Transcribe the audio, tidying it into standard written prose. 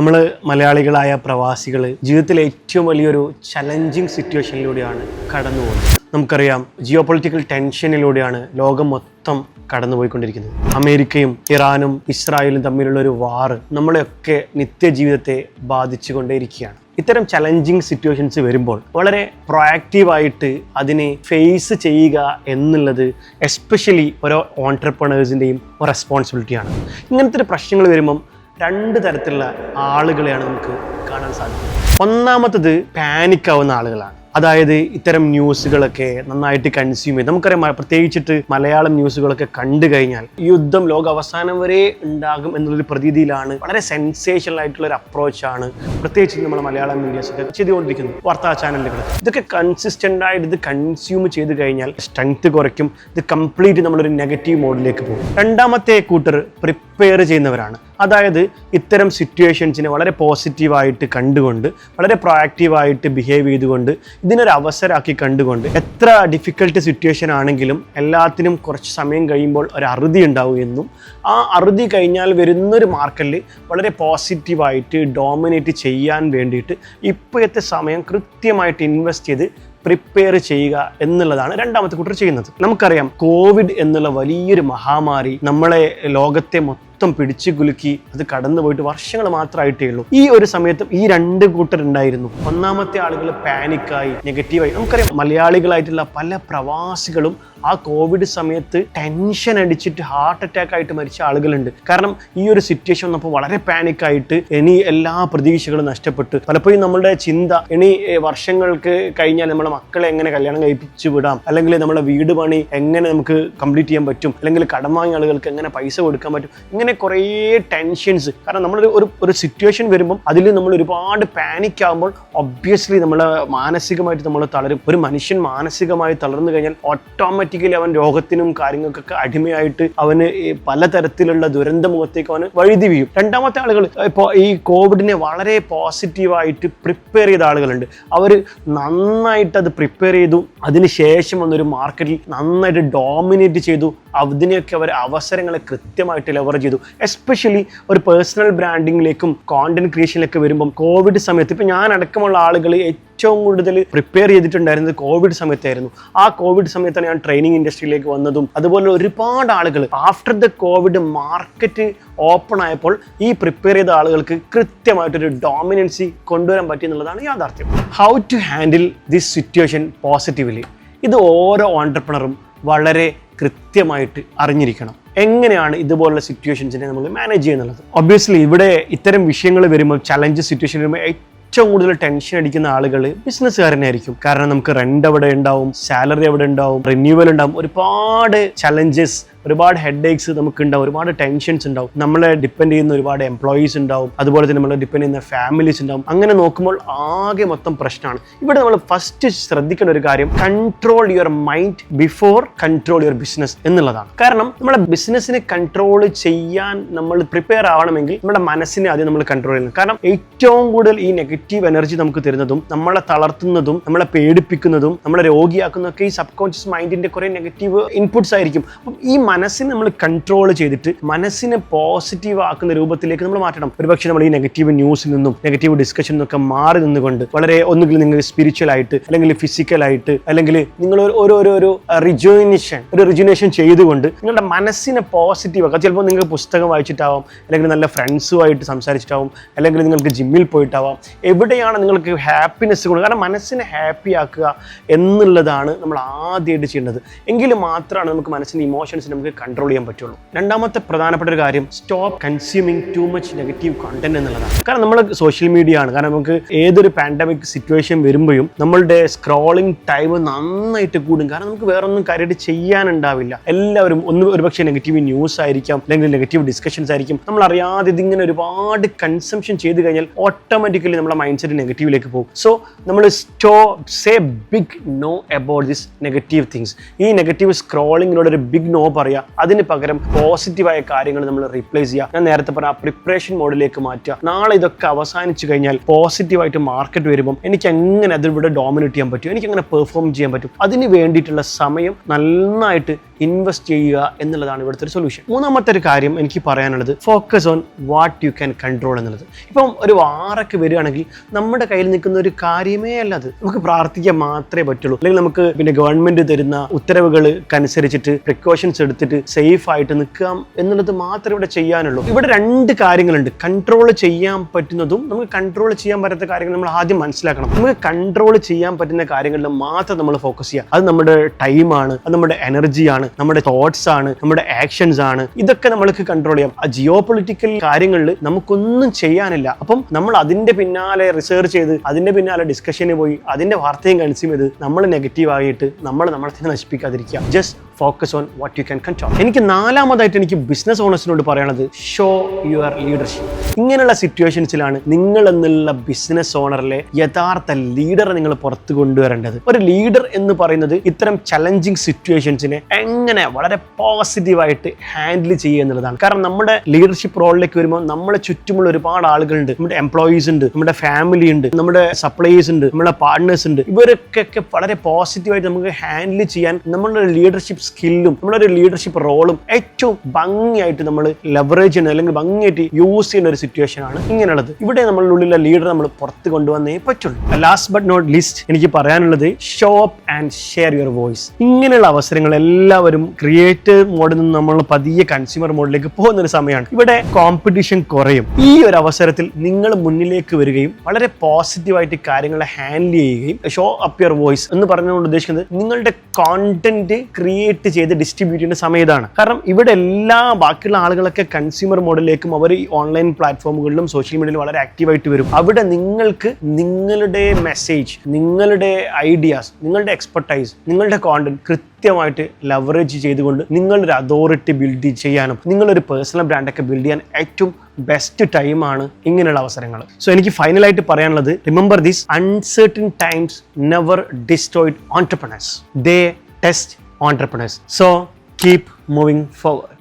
നമ്മൾ മലയാളികളായ പ്രവാസികൾ ജീവിതത്തിലെ ഏറ്റവും വലിയൊരു ചലഞ്ചിങ് സിറ്റുവേഷനിലൂടെയാണ് കടന്നു പോകുന്നത്. നമുക്കറിയാം, ജിയോ പൊളിറ്റിക്കൽ ടെൻഷനിലൂടെയാണ് ലോകം മൊത്തം കടന്നുപോയിക്കൊണ്ടിരിക്കുന്നത്. അമേരിക്കയും ഇറാനും ഇസ്രായേലും തമ്മിലുള്ള ഒരു വാർ നമ്മളെയൊക്കെ നിത്യജീവിതത്തെ ബാധിച്ചുകൊണ്ടേയിരിക്കുകയാണ്. ഇത്തരം ചലഞ്ചിങ് സിറ്റുവേഷൻസ് വരുമ്പോൾ വളരെ പ്രൊആക്റ്റീവായിട്ട് അതിനെ ഫേസ് ചെയ്യുക എന്നുള്ളത് എസ്പെഷ്യലി ഓരോ ഓൺട്രപ്രണേഴ്സിൻ്റെയും റെസ്പോൺസിബിലിറ്റിയാണ്. ഇങ്ങനത്തെ പ്രശ്നങ്ങൾ വരുമ്പം രണ്ട് തരത്തിലുള്ള ആളുകളെയാണ് നമുക്ക് കാണാൻ സാധിക്കുന്നത്. ഒന്നാമത്തത് പാനിക്കാവുന്ന ആളുകളാണ്. അതായത് ഇത്തരം ന്യൂസുകളൊക്കെ നന്നായിട്ട് കൺസ്യൂം ചെയ്ത്, നമുക്കറിയാം പ്രത്യേകിച്ചിട്ട് മലയാളം ന്യൂസുകളൊക്കെ കണ്ടു കഴിഞ്ഞാൽ യുദ്ധം ലോക അവസാനം വരെ ഉണ്ടാകും എന്നുള്ളൊരു പ്രതീതിയിലാണ്, വളരെ സെൻസേഷണൽ ആയിട്ടുള്ള ഒരു അപ്രോച്ചാണ് പ്രത്യേകിച്ച് നമ്മുടെ മലയാളം മീഡിയാസ് ഒക്കെ ചെയ്തുകൊണ്ടിരിക്കുന്നത്. വാർത്താ ചാനലുകൾ ഇതൊക്കെ കൺസിസ്റ്റൻ്റ് ആയിട്ട് ഇത് കൺസ്യൂം ചെയ്ത് കഴിഞ്ഞാൽ സ്ട്രെങ്ത് കുറയ്ക്കും. ഇത് കംപ്ലീറ്റ് നമ്മളൊരു നെഗറ്റീവ് മോഡിലേക്ക് പോകും. രണ്ടാമത്തെ കൂട്ടർ പ്രിപ്പയർ ചെയ്യുന്നവരാണ്. അതായത് ഇത്തരം സിറ്റുവേഷൻസിനെ വളരെ പോസിറ്റീവായിട്ട് കണ്ടുകൊണ്ട്, വളരെ പ്രൊആക്റ്റീവായിട്ട് ബിഹേവ് ചെയ്തുകൊണ്ട്, ഇതിനൊരു അവസരമാക്കി കണ്ടുകൊണ്ട്, എത്ര ഡിഫിക്കൽട്ട് സിറ്റുവേഷൻ ആണെങ്കിലും എല്ലാത്തിനും കുറച്ച് സമയം കഴിയുമ്പോൾ ഒരു അറുതി ഉണ്ടാവും എന്നും, ആ അറുതി കഴിഞ്ഞാൽ വരുന്നൊരു മാർക്കറ്റിൽ വളരെ പോസിറ്റീവായിട്ട് ഡോമിനേറ്റ് ചെയ്യാൻ വേണ്ടിയിട്ട് ഇപ്പോഴത്തെ സമയം കൃത്യമായിട്ട് ഇൻവെസ്റ്റ് ചെയ്ത് പ്രിപ്പയർ ചെയ്യുക എന്നുള്ളതാണ് രണ്ടാമത്തെ കൂട്ടർ ചെയ്യുന്നത്. നമുക്കറിയാം, കോവിഡ് എന്നുള്ള വലിയൊരു മഹാമാരി നമ്മളെ ലോകത്തെ മൊത്തം പിടിച്ചു കുലുക്കി അത് കടന്നു പോയിട്ട് വർഷങ്ങൾ മാത്രമായിട്ടേ ഉള്ളൂ. ഈ ഒരു സമയത്തും ഈ രണ്ട് കൂട്ടരുണ്ടായിരുന്നു. ഒന്നാമത്തെ ആളുകൾ പാനിക്കായി, നെഗറ്റീവായി. നമുക്കറിയാം, മലയാളികളായിട്ടുള്ള പല പ്രവാസികളും ആ കോവിഡ് സമയത്ത് ടെൻഷൻ അടിച്ചിട്ട് ഹാർട്ട് അറ്റാക്ക് ആയിട്ട് മരിച്ച ആളുകളുണ്ട്. കാരണം ഈ ഒരു സിറ്റുവേഷൻ വന്നപ്പോൾ വളരെ പാനിക്കായിട്ട് ഇനി എല്ലാ പ്രതീക്ഷകളും നഷ്ടപ്പെട്ട്, പലപ്പോഴും നമ്മളുടെ ചിന്ത ഇനി വർഷങ്ങൾക്ക് കഴിഞ്ഞാൽ നമ്മളെ മക്കളെ എങ്ങനെ കല്യാണം കഴിപ്പിച്ചു വിടാം, അല്ലെങ്കിൽ നമ്മളെ വീട് പണി എങ്ങനെ നമുക്ക് കംപ്ലീറ്റ് ചെയ്യാൻ പറ്റും, അല്ലെങ്കിൽ കടം വാങ്ങിയ ആളുകൾക്ക് എങ്ങനെ പൈസ കൊടുക്കാൻ പറ്റും, ഇങ്ങനെ കുറേ ടെൻഷൻസ്. കാരണം നമ്മൾ ഒരു സിറ്റുവേഷൻ വരുമ്പം അതിൽ നമ്മൾ ഒരുപാട് പാനിക് ആകുമ്പോൾ ഒബ്വിയസ്ലി നമ്മൾ മാനസികമായിട്ട് നമ്മൾ തളരും. ഒരു മനുഷ്യൻ മാനസികമായി തളർന്നു കഴിഞ്ഞാൽ ഓട്ടോമാറ്റിക്കലി അവൻ രോഗത്തിനും കാര്യങ്ങൾക്കൊക്കെ അടിമയായിട്ട് അവന് പലതരത്തിലുള്ള ദുരന്ത മുഖത്തേക്ക് അവന് വഴുതി വീഴും. രണ്ടാമത്തെ ആളുകൾ ഇപ്പോൾ ഈ കോവിഡിനെ വളരെ പോസിറ്റീവായിട്ട് പ്രിപ്പയർ ചെയ്ത ആളുകളുണ്ട്. അവർ നന്നായിട്ട് അത് പ്രിപ്പയർ ചെയ്തു, അതിനുശേഷം വന്നൊരു മാർക്കറ്റിൽ നന്നായിട്ട് ഡോമിനേറ്റ് ചെയ്തു. അതിനെയൊക്കെ അവർ അവസരങ്ങളെ കൃത്യമായിട്ട് ലെവറേജ് ചെയ്തു. എസ്പെഷ്യലി ഒരു പേഴ്സണൽ ബ്രാൻഡിങ്ങിലേക്കും കോണ്ടന്റ് ക്രിയേഷനിലേക്ക് വരുമ്പം കോവിഡ് സമയത്ത് ഇപ്പം ഞാൻ അടക്കമുള്ള ആളുകൾ ഏറ്റവും കൂടുതൽ പ്രിപ്പയർ ചെയ്തിട്ടുണ്ടായിരുന്നത് കോവിഡ് സമയത്തായിരുന്നു. ആ കോവിഡ് സമയത്താണ് ഞാൻ ട്രെയിനിങ് ഇൻഡസ്ട്രിയിലേക്ക് വന്നതും. അതുപോലെ ഒരുപാട് ആളുകൾ after the Covid market open ആയപ്പോൾ ഈ പ്രിപ്പയർ ചെയ്ത ആളുകൾക്ക് കൃത്യമായിട്ടൊരു ഡോമിനൻസി കൊണ്ടുവരാൻ പറ്റി എന്നുള്ളതാണ് യാഥാർത്ഥ്യം. How to handle this situation പോസിറ്റീവ്ലി, ഇത് ഓരോ ഓൺട്രപ്രണറും വളരെ കൃത്യമായിട്ട് അറിഞ്ഞിരിക്കണം. എങ്ങനെയാണ് ഇതുപോലുള്ള സിറ്റുവേഷൻസിനെ നമ്മൾ മാനേജ് ചെയ്യുന്നുള്ളത്. ഒബ്വിയസ്ലി ഇവിടെ ഇത്തരം വിഷയങ്ങൾ വരുമ്പോൾ, ചലഞ്ച് സിറ്റുവേഷൻ വരുമ്പോൾ ഏറ്റവും കൂടുതൽ ടെൻഷൻ അടിക്കുന്ന ആളുകൾ ബിസിനസ്സുകാരനായിരിക്കും. കാരണം നമുക്ക് റെന്റ് എവിടെ ഉണ്ടാവും, സാലറി എവിടെ ഉണ്ടാവും, റിന്യൂവൽ ഉണ്ടാവും, ഒരുപാട് ചലഞ്ചസ്, ഒരുപാട് ഹെഡ് ഏക്സ് നമുക്ക് ഉണ്ടാവും, ഒരുപാട് ടെൻഷൻസ് ഉണ്ടാവും. നമ്മളെ ഡിപ്പെൻഡ് ചെയ്യുന്ന ഒരുപാട് എംപ്ലോയീസ് ഉണ്ടാവും, അതുപോലെ തന്നെ നമ്മളെ ഡിപ്പെൻഡ് ചെയ്യുന്ന ഫാമിലീസ് ഉണ്ടാവും. അങ്ങനെ നോക്കുമ്പോൾ ആകെ മൊത്തം പ്രശ്നമാണ്. ഇവിടെ നമ്മൾ ഫസ്റ്റ് ശ്രദ്ധിക്കേണ്ട ഒരു കാര്യം, control your mind before control your business എന്നുള്ളതാണ്. കാരണം നമ്മളെ ബിസിനസ്സിനെ കൺട്രോൾ ചെയ്യാൻ നമ്മൾ പ്രിപ്പയർ ആവണമെങ്കിൽ നമ്മുടെ മനസ്സിനെ ആദ്യം നമ്മൾ കൺട്രോൾ ചെയ്യണം. കാരണം ഏറ്റവും കൂടുതൽ ഈ നെഗറ്റീവ് എനർജി നമുക്ക് തരുന്നതും നമ്മളെ തളർത്തുന്നതും നമ്മളെ പേടിപ്പിക്കുന്നതും നമ്മളെ രോഗിയാക്കുന്നതൊക്കെ ഈ സബ് കോൺഷ്യസ് മൈൻഡിന്റെ കുറെ നെഗറ്റീവ് ഇൻപുട്സ് ആയിരിക്കും. അപ്പം ഈ മനസ്സിനെ നമ്മൾ കൺട്രോൾ ചെയ്തിട്ട് മനസ്സിനെ പോസിറ്റീവ് ആക്കുന്ന രൂപത്തിലേക്ക് നമ്മൾ മാറ്റണം. ഒരുപക്ഷെ നമ്മൾ ഈ നെഗറ്റീവ് ന്യൂസിൽ നിന്നും നെഗറ്റീവ് ഡിസ്കഷനിൽ നിന്നൊക്കെ മാറി നിന്നുകൊണ്ട് വളരെ ഒന്നുകിൽ നിങ്ങൾ സ്പിരിച്വൽ ആയിട്ട്, അല്ലെങ്കിൽ ഫിസിക്കലായിട്ട്, അല്ലെങ്കിൽ നിങ്ങൾ ഒരു റിജുനേഷൻ ചെയ്തുകൊണ്ട് നിങ്ങളുടെ മനസ്സിനെ പോസിറ്റീവ് ആക്കുക. ചിലപ്പോൾ നിങ്ങൾക്ക് പുസ്തകം വായിച്ചിട്ടാവാം, അല്ലെങ്കിൽ നല്ല ഫ്രണ്ട്സുമായിട്ട് സംസാരിച്ചിട്ടാവും, അല്ലെങ്കിൽ നിങ്ങൾക്ക് ജിമ്മിൽ പോയിട്ടാവാം. എവിടെയാണ് നിങ്ങൾക്ക് ഹാപ്പിനെസ് കൊടുക്കുക. കാരണം മനസ്സിനെ ഹാപ്പി ആക്കുക എന്നുള്ളതാണ് നമ്മൾ ആദ്യമായിട്ട് ചെയ്യേണ്ടത്. എങ്കിൽ മാത്രമാണ് നമുക്ക് മനസ്സിൻ്റെ ഇമോഷൻസിനെ നമുക്ക് കൺട്രോൾ ചെയ്യാൻ പറ്റുള്ളൂ. രണ്ടാമത്തെ പ്രധാനപ്പെട്ട ഒരു കാര്യം, stop consuming too much negative content എന്നുള്ളതാണ്. കാരണം നമ്മൾ സോഷ്യൽ മീഡിയ ആണ്. കാരണം നമുക്ക് ഏതൊരു പാൻഡമിക് സിറ്റുവേഷൻ വരുമ്പോഴും നമ്മളുടെ സ്ക്രോളിംഗ് ടൈം നന്നായിട്ട് കൂടും. കാരണം നമുക്ക് വേറൊന്നും കാര്യമായിട്ട് ചെയ്യാനുണ്ടാവില്ല. എല്ലാവരും ഒരുപക്ഷെ നെഗറ്റീവ് ന്യൂസ് ആയിരിക്കാം, അല്ലെങ്കിൽ നെഗറ്റീവ് ഡിസ്കഷൻസ് ആയിരിക്കും. നമ്മൾ അറിയാതെ ഇതിങ്ങനെ ഒരുപാട് കൺസംഷൻ ചെയ്ത് കഴിഞ്ഞാൽ ഓട്ടോമാറ്റിക്കലി നമ്മുടെ മൈൻഡ് സെറ്റ് നെഗറ്റീവിലേക്ക് പോകും. സോ നമ്മൾ say big no about this negative things. ഈ നെഗറ്റീവ് സ്ക്രോളിങ്ങിനോട് ഒരു ബിഗ് നോ പറയുക, അതിന് പകരം പോസിറ്റീവായ കാര്യങ്ങൾ നമ്മൾ റീപ്ലേസ് ചെയ്യുക. ഞാൻ നേരത്തെ പറഞ്ഞ പ്രിപ്പറേഷൻ മോഡിലേക്ക് മാറ്റുക. നാളെ ഇതൊക്കെ അവസാനിച്ചു കഴിഞ്ഞാൽ പോസിറ്റീവായിട്ട് മാർക്കറ്റ് വരുമ്പോൾ എനിക്ക് എങ്ങനെ അതിവിടെ ഡോമിനേറ്റ് ചെയ്യാൻ പറ്റും, എനിക്ക് എങ്ങനെ പെർഫോം ചെയ്യാൻ പറ്റും, അതിന് വേണ്ടിയിട്ടുള്ള സമയം നന്നായിട്ട് ഇൻവെസ്റ്റ് ചെയ്യുക എന്നുള്ളതാണ് ഇവിടുത്തെ ഒരു സൊല്യൂഷൻ. മൂന്നാമത്തെ ഒരു കാര്യം എനിക്ക് പറയാനുള്ളത് focus on what you can control എന്നുള്ളത്. ഇപ്പം ഒരു വാറൊക്കെ വരികയാണെങ്കിൽ നമ്മുടെ കയ്യിൽ നിൽക്കുന്ന ഒരു കാര്യമേ അല്ല അത്. നമുക്ക് പ്രാർത്ഥിക്കാൻ മാത്രമേ പറ്റുള്ളൂ. അല്ലെങ്കിൽ നമുക്ക് പിന്നെ ഗവൺമെന്റ് തരുന്ന ഉത്തരവുകൾക്കനുസരിച്ചിട്ട് പ്രിക്കോഷൻസ് എടുത്തിട്ട് സേഫ് ആയിട്ട് നിൽക്കാം എന്നുള്ളത് മാത്രമേ ഇവിടെ ചെയ്യാനുള്ളൂ. ഇവിടെ രണ്ട് കാര്യങ്ങളുണ്ട്. കൺട്രോൾ ചെയ്യാൻ പറ്റുന്നതും നമുക്ക് കൺട്രോൾ ചെയ്യാൻ പറ്റാത്ത കാര്യങ്ങൾ നമ്മൾ ആദ്യം മനസ്സിലാക്കണം. നമുക്ക് കൺട്രോൾ ചെയ്യാൻ പറ്റുന്ന കാര്യങ്ങളിൽ മാത്രം നമ്മൾ ഫോക്കസ് ചെയ്യുക. അത് നമ്മുടെ ടൈമാണ്, അത് നമ്മുടെ എനർജിയാണ്, നമ്മുടെ തോട്ട്സ് ആണ്, നമ്മുടെ ആക്ഷൻസ് ആണ്. ഇതൊക്കെ നമ്മൾക്ക് കൺട്രോൾ ചെയ്യാം. ആ ജിയോ പൊളിറ്റിക്കൽ കാര്യങ്ങളിൽ നമുക്കൊന്നും ചെയ്യാനില്ല. അപ്പം നമ്മൾ അതിന്റെ പിന്നാലെ റിസർച്ച് ചെയ്ത് അതിന്റെ പിന്നാലെ ഡിസ്കഷന് പോയി അതിന്റെ വാർത്തയും കൺസ്യൂം ചെയ്ത് നമ്മൾ നെഗറ്റീവ് ആയിട്ട് നമ്മളെ തന്നെ നശിപ്പിക്കാതിരിക്കുക. Just focus on what you can control. എനിക്ക് നാലാമതായിട്ട് എനിക്ക് ബിസിനസ് ഓണേഴ്സിനോട് പറയാനുള്ളത് ഷോ യുവർ ലീഡർഷിപ്പ്. ഇങ്ങനെയുള്ള സിറ്റുവേഷൻസിലാണ് നിങ്ങൾ എന്നുള്ള ബിസിനസ് ഓണറിലെ യഥാർത്ഥ ലീഡറെ നിങ്ങൾ പുറത്ത് കൊണ്ടുവരേണ്ടത്. ഒരു ലീഡർ എന്ന് പറയുന്നത് ഇത്തരം ചലഞ്ചിങ് സിറ്റുവേഷൻസിനെ എങ്ങനെ വളരെ പോസിറ്റീവായിട്ട് ഹാൻഡിൽ ചെയ്യുക എന്നുള്ളതാണ്. കാരണം നമ്മുടെ ലീഡർഷിപ്പ് റോളിലേക്ക് വരുമ്പോൾ നമ്മളെ ചുറ്റുമുള്ള ഒരുപാട് ആളുകളുണ്ട്. നമ്മുടെ എംപ്ലോയീസ് ഉണ്ട്, നമ്മുടെ ഫാമിലി ഉണ്ട്, നമ്മുടെ സപ്ലൈസ് ഉണ്ട്, നമ്മുടെ പാർട്ട്നേഴ്സ് ഉണ്ട്. ഇവരൊക്കെ വളരെ പോസിറ്റീവായിട്ട് നമുക്ക് ഹാൻഡിൽ ചെയ്യാൻ നമ്മുടെ ലീഡർഷിപ്പ് സ്കില്ലും നമ്മളൊരു ലീഡർഷിപ്പ് റോളും ഏറ്റവും ഭംഗിയായിട്ട് നമ്മൾ ലെവറേജ് ചെയ്യുന്ന അല്ലെങ്കിൽ ഭംഗിയായിട്ട് യൂസ് ചെയ്യുന്ന ഒരു സിറ്റുവേഷൻ ആണ് ഇങ്ങനെയുള്ളത്. ഇവിടെ നമ്മളുടെ ഉള്ളിലെ ലീഡർ നമ്മൾ പുറത്ത് കൊണ്ടുവന്നേ പറ്റുള്ളൂ. ലാസ്റ്റ് ബട്ട് നോട്ട് ലീസ്റ്റ് എനിക്ക് പറയാനുള്ളത് show up and share your voice. ഇങ്ങനെയുള്ള അവസരങ്ങൾ എല്ലാവരും ക്രിയേറ്റീവ് മോഡിൽ നിന്ന് നമ്മൾ പതിയെ കൺസ്യൂമർ മോഡിലേക്ക് പോകുന്ന ഒരു സമയമാണ്. ഇവിടെ കോമ്പറ്റീഷൻ കുറയും. ഈ ഒരു അവസരത്തിൽ നിങ്ങൾ മുന്നിലേക്ക് വരികയും വളരെ പോസിറ്റീവായിട്ട് കാര്യങ്ങളെ ഹാൻഡിൽ ചെയ്യുകയും ഷോ അപ്പ് യുവർ വോയിസ് എന്ന് പറഞ്ഞുകൊണ്ട് ഉദ്ദേശിക്കുന്നത് നിങ്ങളുടെ കോണ്ടന്റ് ക്രിയേറ്റ് ചെയ്ത് ഡിസ്ട്രിബ്യൂട്ട് ചെയ്യുന്ന സമയത്താണ്. കാരണം ഇവിടെ എല്ലാ ബാക്കിയുള്ള ആളുകളൊക്കെ കൺസ്യൂമർ മോഡിലേക്കും അവർ ഓൺലൈൻ പ്ലാറ്റ്ഫോമുകളിലും സോഷ്യൽ മീഡിയയിലും വളരെ ആക്റ്റീവായിട്ട് വരും. അവിടെ നിങ്ങൾക്ക് നിങ്ങളുടെ മെസ്സേജ്, നിങ്ങളുടെ ഐഡിയാസ്, നിങ്ങളുടെ എക്സ്പെർട്ടൈസ്, നിങ്ങളുടെ കോണ്ടന്റ് കൃത്യമായിട്ട് ലെവറേജ് ചെയ്തുകൊണ്ട് നിങ്ങളൊരു അതോറിറ്റി ബിൽഡ് ചെയ്യാനും നിങ്ങളൊരു പേഴ്സണൽ ബ്രാൻഡൊക്കെ ബിൽഡ് ചെയ്യാൻ ഏറ്റവും ബെസ്റ്റ് ടൈമാണ് ഇങ്ങനെയുള്ള അവസരങ്ങൾ. സോ എനിക്ക് ഫൈനലായിട്ട് പറയാനുള്ളത് remember this: uncertain times never destroyed entrepreneurs, they test entrepreneurs. So keep moving forward.